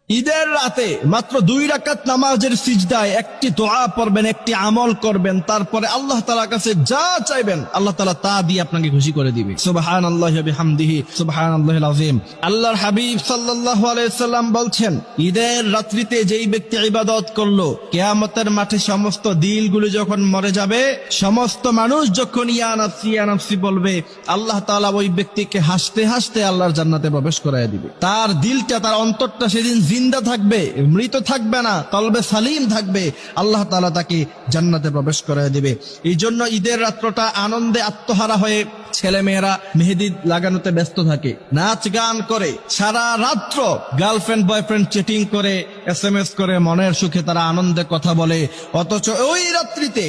ঈদের রাতে মাত্র 2 রাকাত নামাজের সিজদায় একটি দোয়া পড়বেন, একটি আমল করবেন, তারপরে আল্লাহ তাআলার কাছে যা চাইবেন আল্লাহ তাআলা তা দিয়ে আপনাকে খুশি করে দিবে। সুবহানাল্লাহি ওয়া বিহামদিহি সুবহানাল্লাহিল আযীম। আল্লাহর হাবিব সাল্লাল্লাহু আলাইহি সাল্লাম বলছেন, ঈদের রাত্রিতে যেই ব্যক্তি ইবাদত করলো, কিয়ামতের মাঠে সমস্ত দিলগুলো যখন মরে যাবে, সমস্ত মানুষ যখন ইয়া নাফসি ইয়া নাফসি বলবে, আল্লাহ তাআলা ওই ব্যক্তিকে হাসতে হাসতে আল্লাহর জান্নাতে প্রবেশ করায় দিবে। তার দিলটা, তার অন্তরটা সেদিন জিন্দা থাকবে, মৃত থাকবে না, কলবে সালিম থাকবে। আল্লাহ তাআলা তাকে জান্নাতে প্রবেশ করায় দিবে। এই জন্য ঈদের রাত্রটা আনন্দে আত্মহারা হয়ে ছেলেমেয়েরা মেহেদি লাগানোতে ব্যস্ত থাকে, নাচ গান করে, সারা রাত্র গার্লফ্রেন্ড বয়ফ্রেন্ড চেটিং করে, SMS করে, মনের সুখে তারা আনন্দে কথা বলে। অথচ ওই রাত্রিতে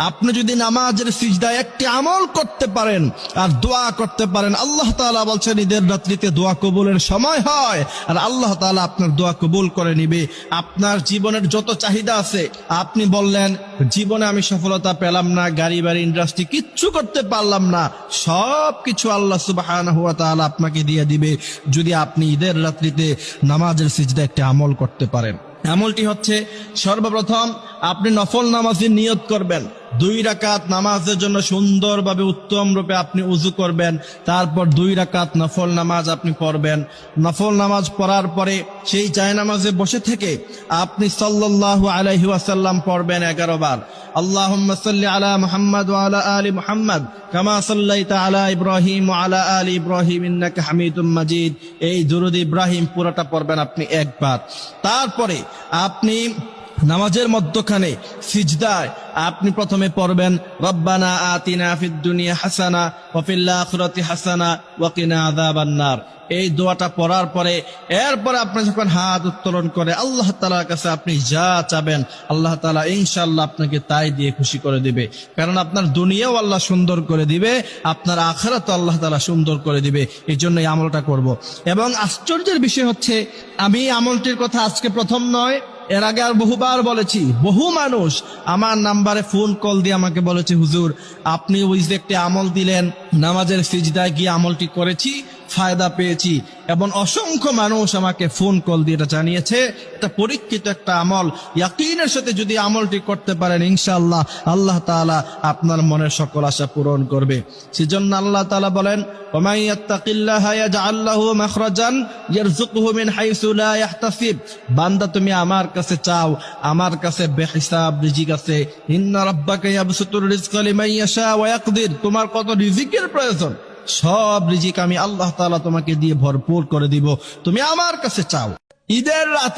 আপনি যদি নামাজের সিজদায় একটি আমল করতে পারেন আর দোয়া করতে পারেন, আল্লাহ তাআলা বলছেন ঈদের রাত্রিতে দোয়া কবুলের সময় হয়, আর আল্লাহ তাআলা আপনার দোয়া কবুল করে নিবে। আপনার জীবনের যত চাহিদা আছে, আপনি বললেন জীবনে আমি সফলতা পেলাম না, গাড়ি বাড়ি ইন্ডাস্ট্রি কিচ্ছু করতে পারলাম না, সবকিছু আল্লাহ সুবহানাহু ওয়া তাআলা আপনাকে দিয়ে দিবে যদি আপনি ঈদের রাত্রিতে নামাজের সিজদায় একটা আমল করতে পারেন। আমলটি হচ্ছে, সর্বপ্রথম আপনি নফল নামাজের নিয়ত করবেন। 2 রাকাত নামাজের জন্য সুন্দরভাবে উত্তম রূপে আপনি উযু করবেন, তারপর 2 রাকাত নফল নামাজ আপনি পড়বেন। নফল নামাজ পড়ার পরে সেই জায়নামাজে বসে থেকে আপনি সাল্লাল্লাহু আলাইহি ওয়াসাল্লাম পড়বেন 11 বার। আল্লাহুম্মা সাল্লি আলা মুহাম্মাদ ওয়া আলা আলি মুহাম্মাদ কামা সাল্লাইতা আলা ইব্রাহিম ওয়া আলা আলি ইব্রাহিম ইন্নাকা হামিদুম মাজিদ। এই দুরূদ ইব্রাহিম পুরোটা পড়বেন আপনি একবার। তারপরে আপনি নামাজের মধ্যখানে সিজদায় আপনি প্রথমে পড়বেন রব্বানা আতিনা ফিদ দুনিয়া হাসানা ওয়া ফিল আখিরাতি হাসানা ওয়া কিনা আযাবান নার। এই দোয়াটা পড়ার পরে এরপরে আপনি যখন হাত উত্তোলন করে আল্লাহ তাআলার কাছে আপনি যা চাবেন, আল্লাহ তাআলা ইনশাআল্লাহ আপনাকে তাই দিয়ে খুশি করে দিবে। কারণ আপনার দুনিয়াও আল্লাহ সুন্দর করে দিবে, আপনার আখিরাতও আল্লাহ তাআলা সুন্দর করে দিবে। এই জন্য এই আমলটা করব। এবং আশ্চর্যের বিষয় হচ্ছে, আমি আমলটির কথা আজকে প্রথম নয়, এর আগে আর বহুবার বলেছি। বহু মানুষ আমার নাম্বারে ফোন কল দিয়ে আমাকে বলেছে, হুজুর আপনি ওই যে একটি আমল দিলেন, নামাজের সিজদায় গিয়ে আমলটি করেছি, ফায়দা পেয়েছি। এবং অসংখ্য মানুষ আমাকে ফোন কল দিয়ে এটা জানিয়েছে, এটা পরীক্ষিত একটা আমল, ইয়াকিনের সাথে যদি আমলটি করতে পারেন ইনশাআল্লাহ আল্লাহ তাআলা আপনার মনের সকল আশা পূরণ করবে। সেজন্য আল্লাহ তাআলা বলেন, ওয়ামান ইয়াত্তাকিল্লাহা ইয়াজআল লাহু মাখরাজান ইয়ারযুকুহু মিন হাইসু লা ইয়াহতাসিব। বান্দা তুমি আমার কাছে চাও, আমার কাছে বেহিসাব রিজিক আছে। ইন্না রাব্বাকা ইয়াবসুতুর রিজকা লিমান ইয়াশা ওয়া ইয়াকদির। তোমার কত রিজিকের প্রয়োজন, সব রিজিক আমি আল্লাহ তাআলা তোমাকে দিয়ে ভরপুর করে দিব, তুমি আমার কাছে চাও। ঈদের রাতে